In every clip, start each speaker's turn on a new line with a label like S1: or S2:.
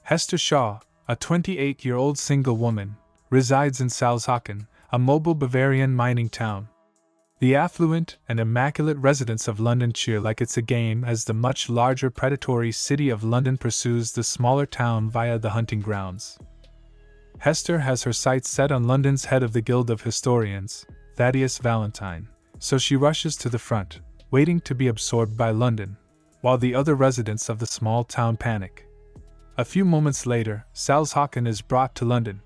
S1: Hester Shaw, a 28-year-old single woman, resides in Salzhaken, a mobile Bavarian mining town. The affluent and immaculate residents of London cheer like it's a game as the much larger predatory city of London pursues the smaller town via the hunting grounds. Hester has her sights set on London's head of the Guild of Historians, Thaddeus Valentine, so she rushes to the front, waiting to be absorbed by London, while the other residents of the small town panic. A few moments later, Salzhaken is brought to London.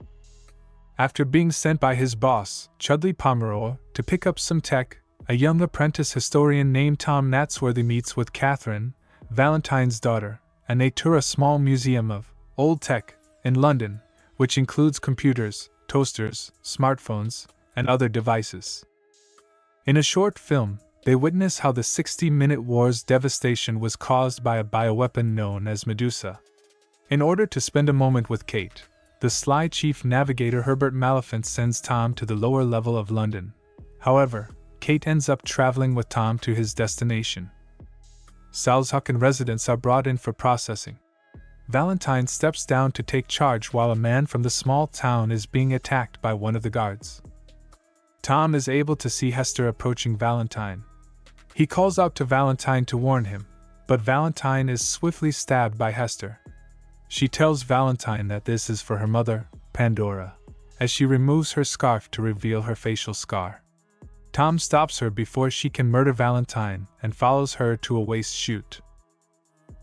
S1: After being sent by his boss, Chudley Pomeroy, to pick up some tech, a young apprentice historian named Tom Natsworthy meets with Catherine, Valentine's daughter, and they tour a small museum of old tech in London, which includes computers, toasters, smartphones, and other devices. In a short film, they witness how the 60-minute war's devastation was caused by a bioweapon known as Medusa. In order to spend a moment with Kate, the sly chief navigator Herbert Maliphant sends Tom to the lower level of London. However, Kate ends up traveling with Tom to his destination. Salzhaken residents are brought in for processing. Valentine steps down to take charge while a man from the small town is being attacked by one of the guards. Tom is able to see Hester approaching Valentine. He calls out to Valentine to warn him, but Valentine is swiftly stabbed by Hester. She tells Valentine that this is for her mother, Pandora, as she removes her scarf to reveal her facial scar. Tom stops her before she can murder Valentine and follows her to a waste chute.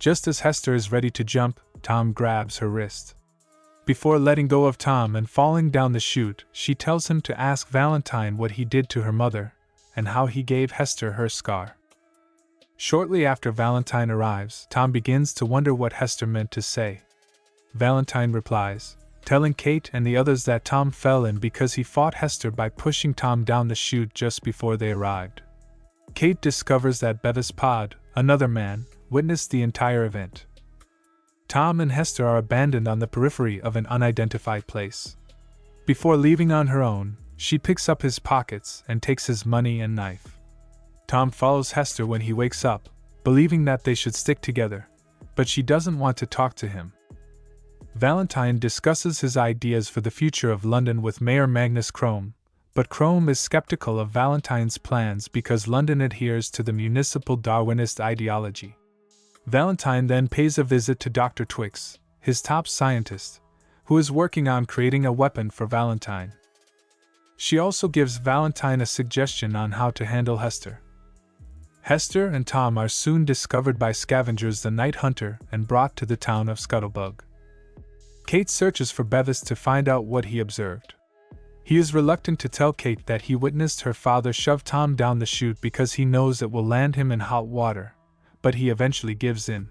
S1: Just as Hester is ready to jump, Tom grabs her wrist. Before letting go of Tom and falling down the chute, she tells him to ask Valentine what he did to her mother and how he gave Hester her scar. Shortly after Valentine arrives, Tom begins to wonder what Hester meant to say. Valentine replies, telling Kate and the others that Tom fell in because he fought Hester by pushing Tom down the chute just before they arrived. Kate discovers that Bevis Pod, another man, witnessed the entire event. Tom and Hester are abandoned on the periphery of an unidentified place. Before leaving on her own, she picks up his pockets and takes his money and knife. Tom follows Hester when he wakes up, believing that they should stick together, but she doesn't want to talk to him. Valentine discusses his ideas for the future of London with Mayor Magnus Crome, but Crome is skeptical of Valentine's plans because London adheres to the municipal Darwinist ideology. Valentine then pays a visit to Dr. Twix, his top scientist, who is working on creating a weapon for Valentine. She also gives Valentine a suggestion on how to handle Hester. Hester and Tom are soon discovered by scavengers the Night Hunter and brought to the town of Scuttlebug. Kate searches for Bevis to find out what he observed. He is reluctant to tell Kate that he witnessed her father shove Tom down the chute because he knows it will land him in hot water, but he eventually gives in.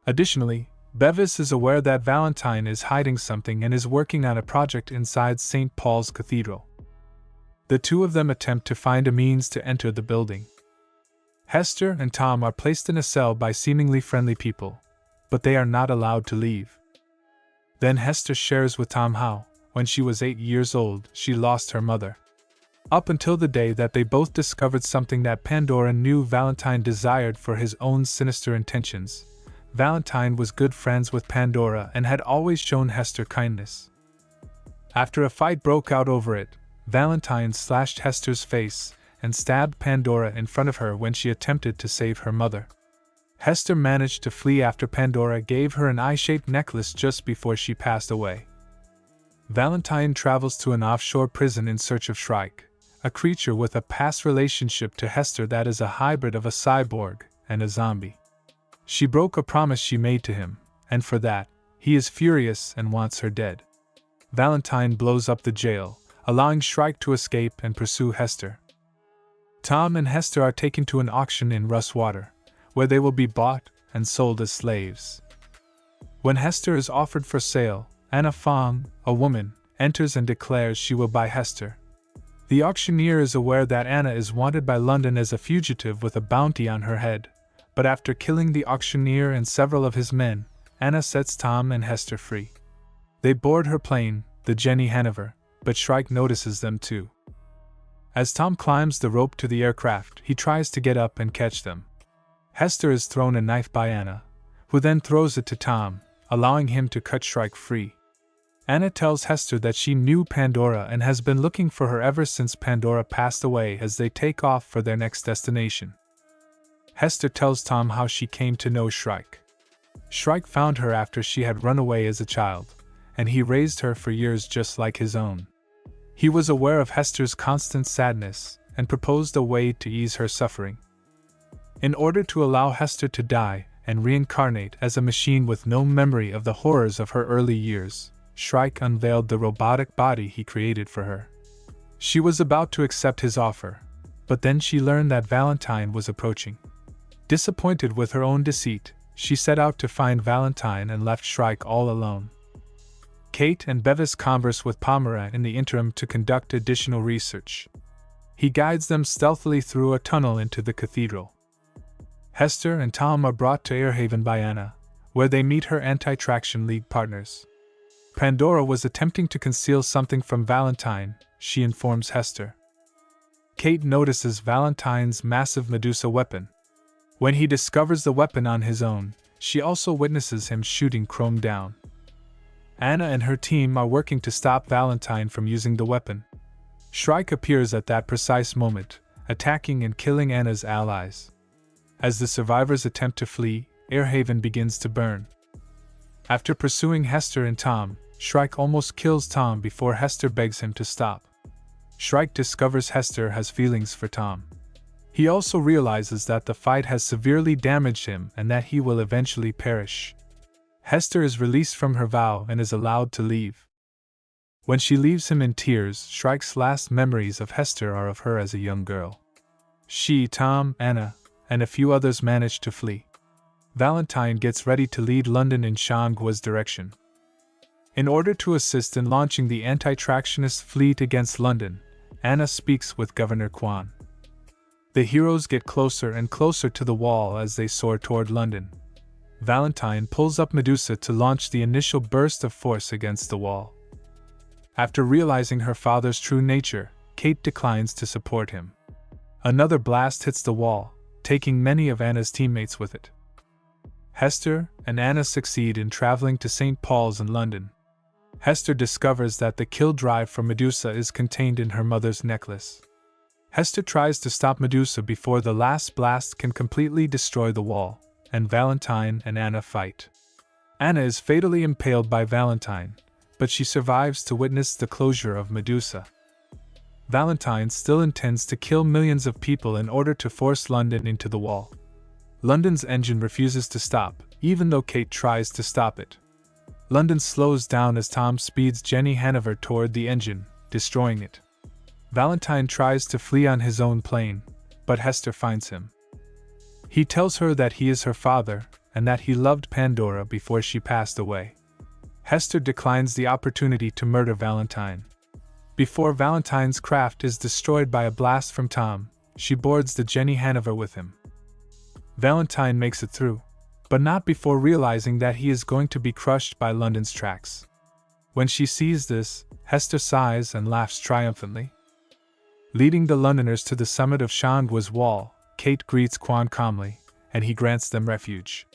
S1: Additionally, Bevis is aware that Valentine is hiding something and is working on a project inside St. Paul's Cathedral. The two of them attempt to find a means to enter the building. Hester and Tom are placed in a cell by seemingly friendly people, but they are not allowed to leave. Then Hester shares with Tom how, when she was 8 years old, she lost her mother. Up until the day that they both discovered something that Pandora knew Valentine desired for his own sinister intentions, Valentine was good friends with Pandora and had always shown Hester kindness. After a fight broke out over it, Valentine slashed Hester's face and stabbed Pandora in front of her when she attempted to save her mother. Hester managed to flee after Pandora gave her an eye-shaped necklace just before she passed away. Valentine travels to an offshore prison in search of Shrike, a creature with a past relationship to Hester that is a hybrid of a cyborg and a zombie. She broke a promise she made to him, and for that, he is furious and wants her dead. Valentine blows up the jail, allowing Shrike to escape and pursue Hester. Tom and Hester are taken to an auction in Russwater, where they will be bought and sold as slaves. When Hester is offered for sale, Anna Fong, a woman, enters and declares she will buy Hester. The auctioneer is aware that Anna is wanted by London as a fugitive with a bounty on her head, but after killing the auctioneer and several of his men, Anna sets Tom and Hester free. They board her plane, the Jenny Hanover, but Shrike notices them too. As Tom climbs the rope to the aircraft, he tries to get up and catch them. Hester is thrown a knife by Anna, who then throws it to Tom, allowing him to cut Shrike free. Anna tells Hester that she knew Pandora and has been looking for her ever since Pandora passed away as they take off for their next destination. Hester tells Tom how she came to know Shrike. Shrike found her after she had run away as a child, and he raised her for years just like his own. He was aware of Hester's constant sadness and proposed a way to ease her suffering. In order to allow Hester to die and reincarnate as a machine with no memory of the horrors of her early years, Shrike unveiled the robotic body he created for her. She was about to accept his offer, but then she learned that Valentine was approaching. Disappointed with her own deceit, she set out to find Valentine and left Shrike all alone. Kate and Bevis converse with Pomera in the interim to conduct additional research. He guides them stealthily through a tunnel into the cathedral. Hester and Tom are brought to Airhaven by Anna, where they meet her Anti-Traction League partners. Pandora was attempting to conceal something from Valentine, she informs Hester. Kate notices Valentine's massive Medusa weapon. When he discovers the weapon on his own, she also witnesses him shooting Chrome down. Anna and her team are working to stop Valentine from using the weapon. Shrike appears at that precise moment, attacking and killing Anna's allies. As the survivors attempt to flee, Airhaven begins to burn. After pursuing Hester and Tom, Shrike almost kills Tom before Hester begs him to stop. Shrike discovers Hester has feelings for Tom. He also realizes that the fight has severely damaged him and that he will eventually perish. Hester is released from her vow and is allowed to leave. When she leaves him in tears, Shrike's last memories of Hester are of her as a young girl. She, Tom, Anna, and a few others manage to flee. Valentine gets ready to lead London in Shanghua's direction. In order to assist in launching the anti-tractionist fleet against London, Anna speaks with Governor Quan. The heroes get closer and closer to the wall as they soar toward London. Valentine pulls up Medusa to launch the initial burst of force against the wall. After realizing her father's true nature, Kate declines to support him. Another blast hits the wall, taking many of Anna's teammates with it. Hester and Anna succeed in traveling to St. Paul's in London. Hester discovers that the kill drive for Medusa is contained in her mother's necklace. Hester tries to stop Medusa before the last blast can completely destroy the wall, and Valentine and Anna fight. Anna is fatally impaled by Valentine, but she survives to witness the closure of Medusa. Valentine still intends to kill millions of people in order to force London into the wall. London's engine refuses to stop, even though Kate tries to stop it. London slows down as Tom speeds Jenny Hanover toward the engine, destroying it. Valentine tries to flee on his own plane, but Hester finds him. He tells her that he is her father, and that he loved Pandora before she passed away. Hester declines the opportunity to murder Valentine. Before Valentine's craft is destroyed by a blast from Tom, she boards the Jenny Hanover with him. Valentine makes it through, but not before realizing that he is going to be crushed by London's tracks. When she sees this, Hester sighs and laughs triumphantly. Leading the Londoners to the summit of Shanghua's wall, Kate greets Quan calmly, and he grants them refuge.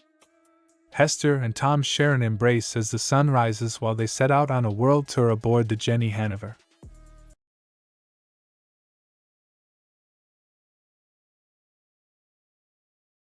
S1: Hester and Tom share an embrace as the sun rises while they set out on a world tour aboard the Jenny Hanover.